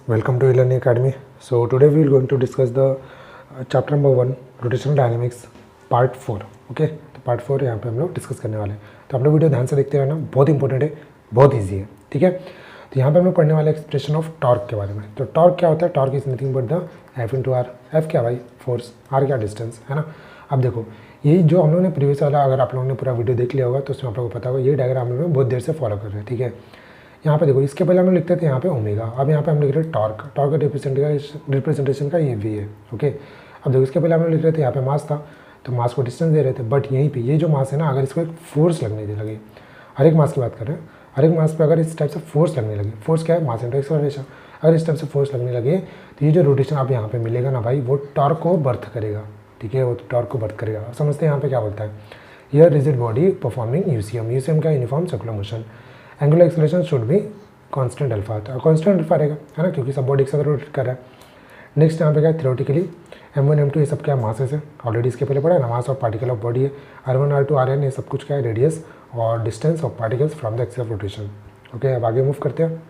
welcome to e-learning academy. So today we are going to discuss the chapter number 1 rotational dynamics part 4. Okay, तो part 4 यहाँ पे हम लोग discuss करने वाले हैं. तो आप लोग वीडियो ध्यान से देखते रहना, बहुत इंपॉर्टेंट है, बहुत ईजी है. ठीक है, तो यहाँ पे हम लोग पढ़ने वाले एक्सप्रेशन ऑफ टॉर्क के बारे में. तो टॉर्क क्या होता है? Torque is nothing but the F into R. F क्या भाई? फोर्स. आर क्या? डिस्टेंस, है ना. अब देखो, यही जो हम लोगों ने प्रीवियस वाला, अगर आप लोगों ने पूरा वीडियो देख लिया होगा तो उसमें आप लोगों को पता होगा, ये डायग्राम हम लोग बहुत देर से फॉलो कर रहे हैं. ठीक है, यहाँ पे देखो, इसके पहले हम लोग लिखते थे यहाँ पे ओमेगा, अब यहाँ पे हम लिख रहे हैं टॉर्क. टॉर्क का रिप्रेजेंटेशन का ये वी है. ओके, अब देखो, इसके पहले हम लोग लिख रहे थे यहाँ पे मास था, तो मास को डिस्टेंस दे रहे थे. बट यहीं पे ये जो मास है ना, अगर इसको एक फोर्स लगने दे लगे, हर एक मास की बात कर रहे हैं, हर एक मास पे अगर इस टाइप से फोर्स लगने लगे, फोर्स क्या है? मास इंटू एक्सेलरेशन. अगर इस टाइप से फोर्स लगने लगे तो ये जो रोटेशन आप यहाँ पे मिलेगा ना भाई, वो टॉर्क को बर्थ करेगा. ठीक है, वो टॉर्क को बर्थ करेगा. अब समझते हैं यहाँ पे क्या बोलता है. Here rigid body performing UCM. UCM का uniform circular motion. Angular acceleration should भी कांस्टेंट अल्फा. तो कांस्टेंट अल्फा रहेगा, है ना, क्योंकि सब बॉडी एक साथ रोटेट कर रहा है. नेक्स्ट यहाँ पे क्या है? थ्योरेटिकली m1 m2 ये सब क्या है? मासेस है. ऑलरेडी इसके पहले पढ़ा है ना, mass of particle of body है. r1 r2 rn ये सब कुछ क्या है? रेडियस और distance of particles from the axis of rotation. Okay, अब आगे मूव करते हैं.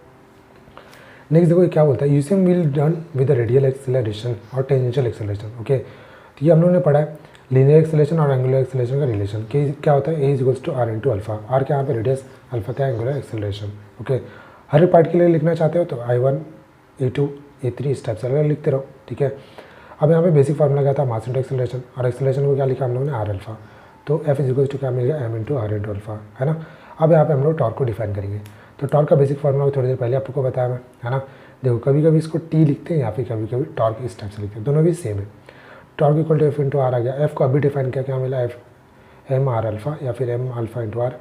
नेक्स्ट देखो, ये क्या बोलता है? UCM will done with radial acceleration और टेंजेंशियल एक्सेलरेशन. ओके, तो ये हम लोगों ने पढ़ा है लीनियर एक्सेलरेशन और एंगुलर एक्सेलरेशन का रिलेशन. कि क्या होता है? A is equals to R into alpha. R क्या यहाँ पे? रेडियस. अल्फा क्या? Angular acceleration. ओके, हर एक पार्ट के लिए लिखना चाहते हो तो I1 A2 A3 इस टाइप से अलग लिखते रहो. ठीक है, अब यहाँ पे बेसिक फार्मूला क्या था? Mass into acceleration. और एक्सेलरेशन को क्या लिखा हम लोगों ने? R alpha. तो एफ इज इक्वल्स टू क्या मिल गया? M into R into alpha, है ना. अब यहाँ पे हम लोग टॉर्क को डिफाइन करेंगे. तो टॉर्क का बेसिक फार्मूला थोड़ी देर पहले आपको बताया मैं, है ना. देखो, कभी कभी इसको टी लिखते हैं या फिर कभी कभी टॉर्क इस टाइप से लिखते हैं, दोनों भी सेम है. Torque equal to F into R आ गया. एफ को अभी डिफाइन किया, क्या मिला? एफ एम आर अल्फा या फिर एम अल्फा इंटू आर.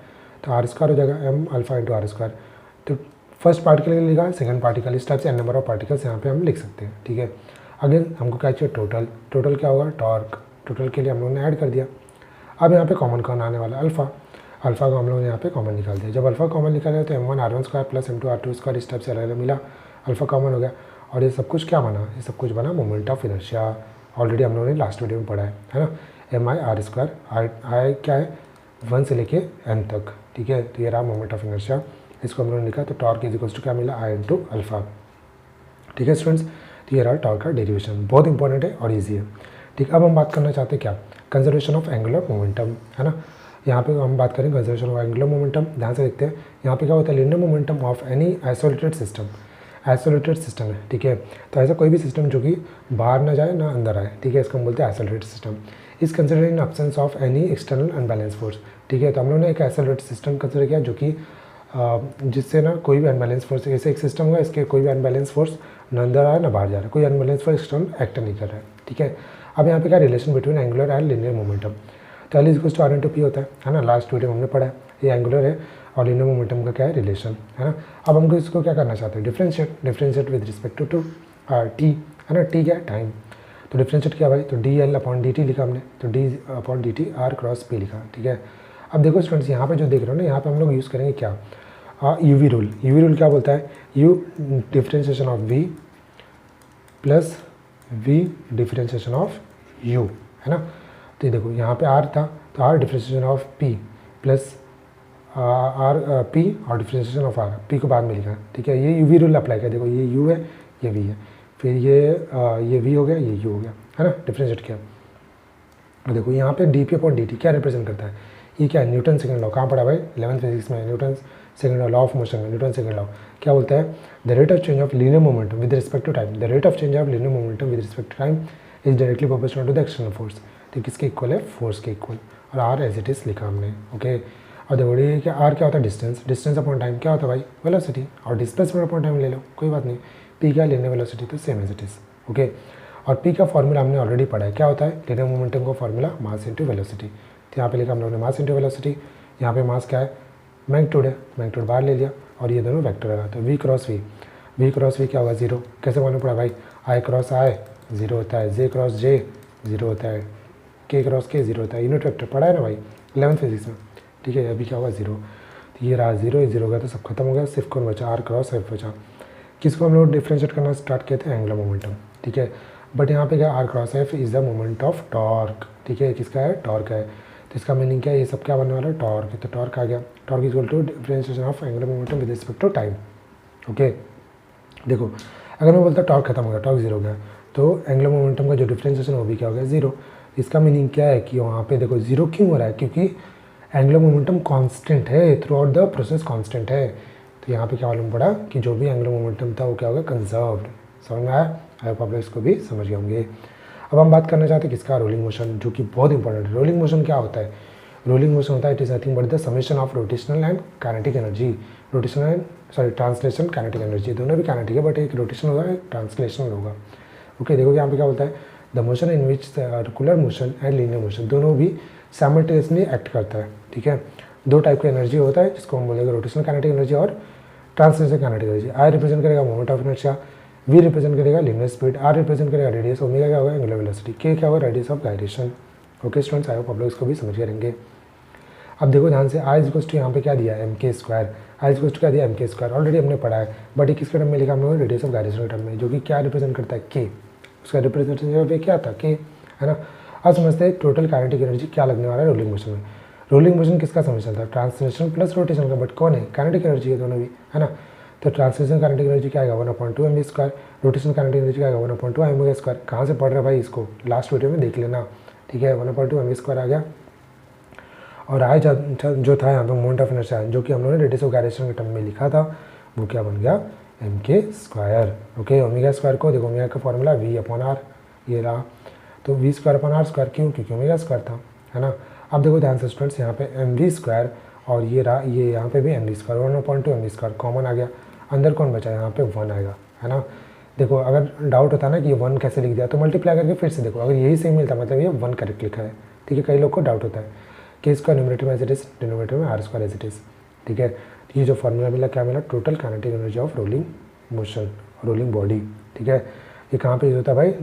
तो आर स्क्वायर हो जाएगा M alpha into R square. तो फर्स्ट पार्टिकल के लिए लिखा है, सेकंड पार्टिकल इस टाइप से एन नंबर ऑफ पार्टिकल्स यहाँ पे हम लिख सकते हैं. ठीक है, अगेन हमको क्या चाहिए? टोटल. टोटल क्या होगा? टॉर्क. टोटल के लिए हम लोगों ने ऐड कर दिया. अब यहाँ पे कॉमन कौन आने वाला? अल्फा. अल्फा को हम लोगों ने यहाँ पे कॉमन निकाल दिया. जब अल्फा कॉमन निकाला तो M1 R1 square plus M2 R2 square इस टाइप से अलग अलग मिला. अल्फा कॉमन हो गया और ये सब कुछ क्या बना? ये सब कुछ बना मोमेंट ऑफ इनर्शिया. ऑलरेडी हम लोगों ने लास्ट वीडियो में पढ़ा है ना. M I R square. I क्या है? 1 से लेके n तक. ठीक है, तो ये रहा मोमेंट ऑफ इनर्शिया. इसको हम लोगों ने लिखा, तो टॉर्क इज इक्वल्स टू क्या मिला? आई इंटू अल्फा. ठीक है स्टूडेंट्स, तो ये रहा टॉर्क का डेरिवेशन. बहुत इंपॉर्टेंट है और ईजी है. ठीक, अब हम बात करना चाहते हैं क्या? कंजर्वेशन ऑफ एंगुलर मोमेंटम, है ना. यहाँ पे हम बात करें कंजर्वेशन ऑफ एंगुलर मोमेंटम. ध्यान से देखते हैं यहाँ पे क्या होता है? Linear momentum of any isolated system. Isolated system है. ठीक है, तो ऐसा कोई भी सिस्टम जो कि बाहर ना जाए ना अंदर आए. ठीक है, इसको हम बोलते हैं isolated system. Is consider in absence of any external unbalance force. ठीक है, तो हम लोगों ने एक आइसोलेटेड सिस्टम कंसिडर किया जो कि जिससे ना कोई भी अनबैलेंस फोर्स, ऐसे एक सिस्टम होगा इसके कोई भी अनबैलेंस फोर्स ना अंदर आ रहा है ना बाहर जा रहा है, कोई अनबैलेंस फोर्स एक्सटर्नल एक्ट नहीं कर रहा है. ठीक है, अब यहाँ पे क्या relation between angular and linear momentum. तो L is equals to R into P होता है ना. लास्ट वीडियो में हमने पढ़ा है. ये एंगुलर है और लीनियर मोमेंटम का क्या है? रिलेशन, है ना. अब हमको इसको क्या करना चाहते हैं? Differentiate with respect to T, है ना. टी क्या है? टाइम. तो डिफरेंशिएट किया भाई, तो D L upon D T लिखा हमने, तो D upon D T R cross P लिखा. ठीक है, अब देखो स्टूडेंट्स, यहाँ पे जो देख रहे हो ना, यहाँ पे हम लोग यूज़ करेंगे क्या? UV rule. यूवी रूल क्या बोलता है? U differentiation of V plus V differentiation of U, है ना. तो ये देखो, यहाँ पे आर था, तो R differentiation of P plus R P और डिफरेंशिएशन ऑफ आर. पी को बाद में लिखा. ठीक है, ये यूवी रूल अप्लाई किया. देखो, ये यू है, ये वी है, फिर ये वी हो गया, ये यू हो गया, है ना. डिफरेंशिएट किया. और देखो यहाँ पे D P upon D T क्या रिप्रेजेंट करता है? ये क्या है? Newton second law. कहाँ पढ़ा भाई? 11th फिजिक्स में. Newton second law of motion में न्यूटन सेकंड लॉ क्या बोलता है? The rate of change of linear momentum with respect to time. The rate of change of linear momentum with respect to time is directly proportional to the external force. तो किसके equal है? Force के equal. और are as it is लिखा हमने. Okay, और देखो ये क्या? आर क्या होता है? डिस्टेंस. डिस्टेंस अपॉन टाइम क्या होता है भाई? वेलोसिटी. और डिस्प्लेसमेंट अपॉन टाइम ले लो, कोई बात नहीं. पी क्या? लीनियर वेलोसिटी, तो same as it is. Okay, और पी का फॉर्मूला हमने ऑलरेडी पढ़ा है. क्या होता है? लीनियर मोमेंटम का फॉर्मूला मास इंटू वेलोसिटी. तो यहाँ पे लिखा हम लोगों ने मास इंटू वेलोसिटी. यहाँ पे मास क्या है? मैग्नीट्यूड है. मैग्नीट्यूड बाहर ले लिया और ये दोनों वेक्टर लगा. तो V cross V. V cross V क्या होगा? जीरो. कैसे मालूम पड़ा भाई? आई क्रॉस आई जीरो होता है, जे क्रॉस जे जीरो होता है, के क्रॉस के जीरो होता है. यूनिट वेक्टर पढ़ा है ना भाई 11th फिजिक्स में. ठीक है, अभी क्या होगा? जीरो. तो ये रहा जीरो, ये जीरो हो गया तो सब खत्म हो गया. सिर्फ कौन बचा? आर क्रॉस एफ बचा. किसको हम लोग डिफ्रेंशिएट करना स्टार्ट किए थे? Angular momentum. ठीक है, बट यहाँ पे क्या? R cross F is the moment of torque. ठीक है, किसका है? टॉर्क है. तो इसका मीनिंग क्या है? ये सब क्या बनने वाला है? टॉर्क. तो टॉर्क आ गया. Torque is equal to differentiation of angular momentum with respect to time. Okay, देखो अगर मैं बोलता टॉर्क खत्म हो गया, टॉर्क जीरो हो गया, तो एंगुलर मोमेंटम का जो डिफरेंशिएशन वो भी क्या हो गया, जीरो। इसका मीनिंग क्या है कि वहाँ पे देखो जीरो क्यों हो रहा है, क्योंकि एंगुलर मोमेंटम कांस्टेंट है, through out the process constant है। तो यहाँ पे क्या मालूम पड़ा कि जो भी एंगुलर मोमेंटम था वो क्या होगा, कंजर्व्ड। समझ में आया? आई होप आप लोग इसको भी समझ गए होंगे। अब हम बात करना चाहते हैं किसका, रोलिंग मोशन, जो कि बहुत इंपॉर्टेंट है। रोलिंग मोशन क्या होता है? रोलिंग मोशन होता है it is nothing but the summation of rotational and kinetic energy. Rotational and translation kinetic energy, दोनों भी काइनेटिक है, बट एक रोटेशनल होगा एक ट्रांसलेशनल होगा। ओके, देखो यहाँ पे क्या बोलता है, the motion in which circular motion and linear motion दोनों भी साइमल्टेनियसली एक्ट करता है। ठीक है, दो टाइप का एनर्जी होता है जिसको हम बोलेंगे रोटेशनल काइनेटिक एनर्जी और translational kinetic energy. I represent करेगा moment of inertia, V represent करेगा लीनियर स्पीड, आर रिप्रेजेंट करेगा रेडियस, ओमेगा क्या होगा एंगुलर वेलोसिटी, के क्या होगा radius of gyration. Okay students, I hope आप लोग इसको भी समझ करेंगे। अब देखो ध्यान से, आई इज टू यहाँ पे क्या दिया, एम के स्क्वायर, आई इज क्या दिया, एम के स्क्वायर, ऑलरेडी हमने पढ़ा है, बट ये किसके टर्म में लिखा हमने, रेडियस ऑफ गायरेशन के टर्म में, जो कि क्या रिप्रेजेंट करता है, के। उसका रिप्रेजेंटेशन क्या था, के, है ना। अब समझते हैं टोटल काइनेटिक एनर्जी क्या लगने वाला है रोलिंग मोशन में। रोलिंग मोशन किसका समेशन था, ट्रांसलेशन प्लस रोटेशन का, बट कौन है, काइनेटिक एनर्जी है दोनों भी, है ना। तो ट्रांसलेशन काइनेटिक एनर्जी क्या आएगा 1/2 M square, rotation kinetic energy क्या आएगा 1/2 एम स्क्वायर। कहाँ से पढ़ रहे भाई, इसको लास्ट वीडियो में देख लेना। ठीक है, 1/2 एम स्क्वायर आ गया। और आई जो था यहाँ पे मोमेंट ऑफ इनर्शिया, जो कि हम लोगों ने रेडियस ऑफ गायरेशन के टर्म में लिखा था, वो क्या बन गया, एम के स्क्वायर। ओके, ओमेगा स्क्वायर को देखो, ओमेगा का फॉर्मूला V/R, ये रहा। तो V²/R स्क्वायर, क्यों, क्योंकि ओमेगा स्क्वायर था, है ना। अब देखो ध्यान से स्टूडेंट्स, यहाँ पे mv स्क्वायर और ये रहा, ये यहाँ पे भी mv square, 1/2 mv square common आ गया, अंदर कौन बचा, यहाँ पे 1 आएगा, है ना। देखो अगर डाउट होता ना कि ये 1 कैसे लिख दिया, तो मल्टीप्लाई करके फिर से देखो, अगर यही सेम मिलता मतलब ये 1 करेक्ट लिखा है। ठीक है, कई लोग को डाउट होता है, के स्क्वायर न्यूमरेटर में एज इट इज, डिनोमिनेटर में R square as it is. ठीक है, ये जो फॉर्मूला मिला क्या मिला, total kinetic energy of rolling motion, rolling body. ठीक है, ये कहाँ पे यूज़ होता है भाई,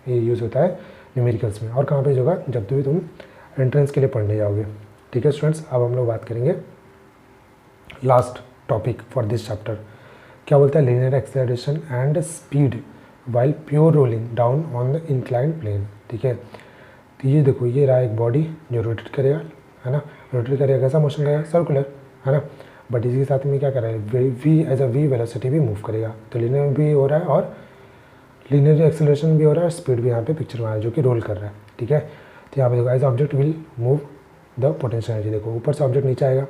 ये यूज़ होता है न्यूमेरिकल्स में, और कहाँ पे यूज़ होगा, जब भी तुम एंट्रेंस के लिए पढ़ने जाओगे। ठीक है स्टूडेंट्स, अब हम लोग बात करेंगे last topic for this chapter, क्या बोलता है, linear acceleration and speed while pure rolling down on the inclined plane. ठीक है, तो ये देखो, ये रहा एक बॉडी जो रोटेट करेगा, है ना, रोटेट करेगा, कैसा मोशन करेगा, सर्कुलर, है ना, बट इसी के साथ में क्या कर रहा है, V as a V velocity भी मूव करेगा। तो लीनियर भी हो रहा है और लीनियर एक्सेलरेशन भी हो रहा है और स्पीड भी यहाँ पे पिक्चर में आ रहा है, जो कि रोल कर रहा है। ठीक है, तो यहाँ पे देखो, as object will move the potential energy, देखो ऊपर से ऑब्जेक्ट नीचे आएगा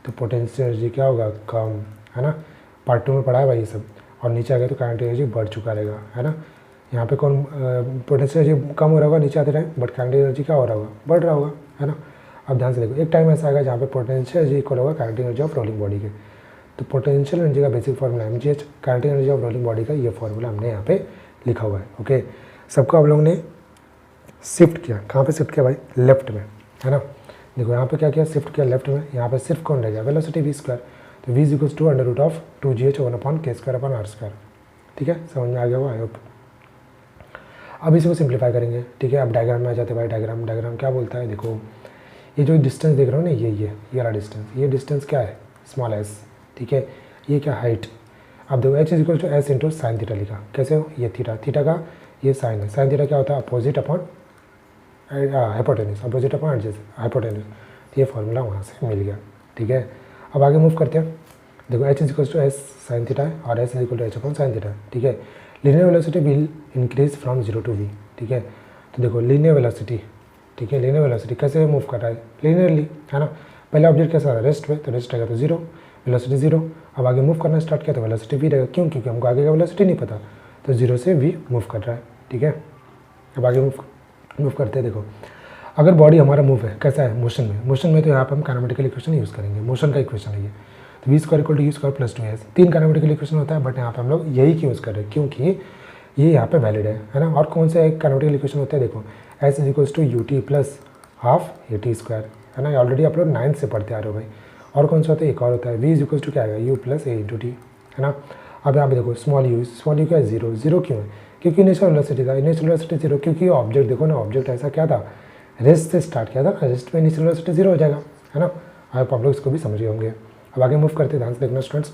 तो पोटेंशियल एनर्जी क्या होगा, कम, है ना, पार्ट 2 में पढ़ा है भाई ये सब। और नीचे आ गया तो काइनेटिक एनर्जी बढ़ चुका रहेगा, है ना। यहाँ पे कौन पोटेंशियल एनर्जी कम हो रहा होगा नीचे आते टाइम, बट काइनेटिक एनर्जी क्या हो रहा होगा, बढ़ रहा होगा, है ना। अब ध्यान से देखो, एक टाइम ऐसा आएगा जहाँ पे पोटेंशियल एनर्जी इक्वल होगा kinetic energy of rolling body के। तो पोटेंशियल एनर्जी का basic formula mgh, kinetic energy of rolling body का ये फॉर्मूला हमने यहाँ पे लिखा हुआ है। ओके, सबको आप लोगों ने शिफ्ट किया, कहाँ पे शिफ्ट किया भाई, लेफ्ट में, है ना। देखो यहाँ पे क्या किया, शिफ्ट किया लेफ्ट में, यहाँ पे सिर्फ कौन रह गया, वेलोसिटी v स्क्वायर। तो v equals to √2gh 1/k²/r²। ठीक है, समझ में आ गया हुआ, आई होप। अब इसी को सिंप्लीफाई करेंगे। ठीक है, अब डायग्राम में आ जाते हैं भाई। डायग्राम क्या बोलता है, देखो ये जो डिस्टेंस देख रहे हो ना, ये वाला डिस्टेंस, ये डिस्टेंस क्या है, स्मॉल s। ठीक है, ये क्या हाइट। अब देखो h equal to s into sine theta लिखा, कैसे हो, ये थीटा का ये साइन है, साइन थीटा क्या होता है, opposite upon hypotenuse, opposite upon adjacent hypotenuse. ये फॉर्मूला वहाँ से मिल गया। ठीक है, अब आगे मूव करते हैं। देखो h equal to s sine theta है और s equal to h upon sine theta. ठीक है, linear velocity will increase from 0 to v। ठीक है, तो देखो लीनियर वेलोसिटी, ठीक है, लीनियर वेलोसिटी कैसे मूव कर रहा है, लीनियरली, है ना। पहले ऑब्जेक्ट कैसा है, रेस्ट पे, तो रेस्ट रहेगा तो 0, वेलोसिटी 0। अब आगे मूव करना स्टार्ट किया तो वेलोसिटी v रहेगा, क्यों, क्योंकि हमको आगे का वेलोसिटी नहीं पता, तो 0 से v मूव कर रहा है। ठीक है, अब आगे मूव करते हैं। देखो अगर बॉडी हमारा मूव है, कैसा है, मोशन में तो यहाँ पर हम काइनेमेटिकल इक्वेशन यूज़ करेंगे, मोशन का इक्वेशन है ये। तो v square equal to u square plus 2s, 3 kinematical equation होता है, बट यहाँ पे हम लोग यही क्यों यूज़ कर रहे हैं, क्योंकि ये यहाँ पे वैलिड है ना। और कौन सा एक काइनेमेटिकल इक्वेशन होता है, देखो s equals to ut plus half at square, है ना। ऑलरेडी आप लोग 9th से पढ़ते आ रहे हो भाई। और कौन सा होता है, एक और होता है v इक्वल्स टू क्या आएगा, u plus a into T, है ना। अब यहाँ पे देखो स्मॉल u क्या है, 0 क्यों है, क्योंकि इनिशियल वेलोसिटी था, इनिशियल वेलोसिटी 0, क्योंकि ऑब्जेक्ट देखो ना, ऑब्जेक्ट ऐसा क्या था, रेस्ट से स्टार्ट किया था ना, रेस्ट में इनिशियल वेलोसिटी 0 हो जाएगा, है ना। आप लोग इसको भी समझ गए होंगे। अब आगे मूव करते, ध्यान से देखना स्टूडेंट्स।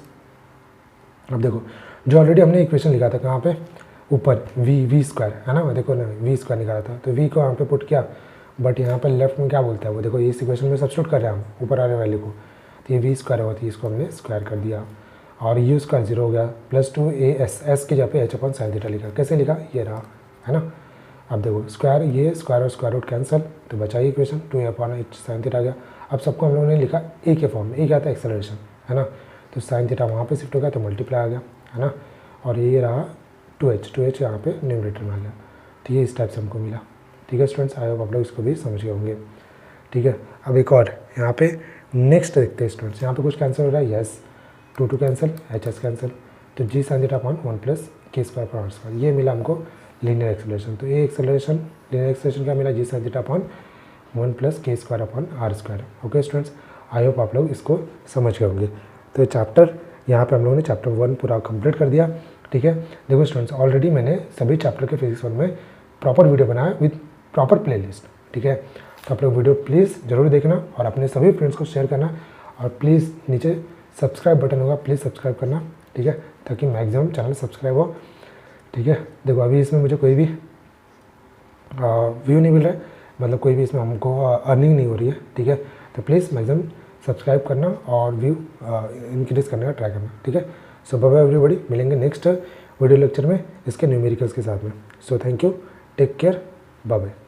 अब देखो जो ऑलरेडी हमने इक्वेशन लिखा था कहाँ पे, ऊपर v स्क्वायर, है ना, देखो ना v स्क्वायर निकाला था, तो v को यहाँ पे पुट किया, बट यहाँ पे लेफ्ट में क्या बोलता है वो, देखो इस इक्वेशन में सब्स्टिट्यूट कर रहे हैं हम ऊपर आ रहे वैल्यू को, तो ये v स्क्वायर होती है, इसको हमने स्क्वायर कर दिया। और यू स्क्वायर 0 हो गया, +2 एस की जगह पे h अपन साइन थीटा लिखा। कैसे लिखा, ये रहा, है ना। अब देखो स्क्वायर, ये स्क्वायर और स्क्वायर रूट कैंसिल, तो बचा ये इक्वेशन 2a/h साइन थीटा आ गया। अब सबको हम लोगों ने लिखा ए के फॉर्म में, ए क्या था, एक्सेलरेशन, है ना। तो साइन थीटा वहाँ पे शिफ्ट हो गया तो मल्टीप्लाई आ गया, है ना। और ये रहा 2h यहाँ पे न्यूमरेटर में आ गया। तो ये इस टाइप से हमको मिला। ठीक है स्टूडेंट्स, आई होप आप लोग इसको भी समझ गए होंगे। ठीक है, अब एक और यहाँ पे नेक्स्ट देखते हैं स्टूडेंट्स। यहाँ पे कुछ कैंसिल हो रहा है, यस, 2 कैंसिल, एच कैंसिल, तो जी साइन थीटा अपॉन 1 + k²/r²। ये मिला हमको लीनियर एक्सेलरेशन। तो ये एक्सेलरेशन, लीनियर एक्सेलरेशन क्या मिला, g sine theta upon 1 + k²/r²। Okay students, I hope आप लोग इसको समझ गए होंगे। तो चैप्टर यहाँ पे हम लोगों ने चैप्टर 1 पूरा कंप्लीट कर दिया। ठीक है, देखो स्टूडेंट्स, ऑलरेडी मैंने सभी चैप्टर के फिजिक्स 1 में प्रॉपर वीडियो बनाया विद प्रॉपर प्लेलिस्ट। ठीक है, तो आप लोग वीडियो प्लीज़ ज़रूर देखना और अपने सभी फ्रेंड्स को शेयर करना, और प्लीज़ नीचे सब्सक्राइब बटन होगा, प्लीज़ सब्सक्राइब करना। ठीक है, ताकि मैक्सिमम चैनल सब्सक्राइब हो। ठीक है, देखो अभी इसमें मुझे कोई भी व्यू नहीं मिल रहा है, मतलब कोई भी इसमें हमको अर्निंग नहीं हो रही है। ठीक है, तो प्लीज़ मैक्सिमम सब्सक्राइब करना और व्यू इंक्रीज करने का ट्राई करना। ठीक है, सो बाय बाय एवरीबॉडी, मिलेंगे नेक्स्ट वीडियो लेक्चर में इसके न्यूमेरिकल्स के साथ में। So thank you, take care, bye bye.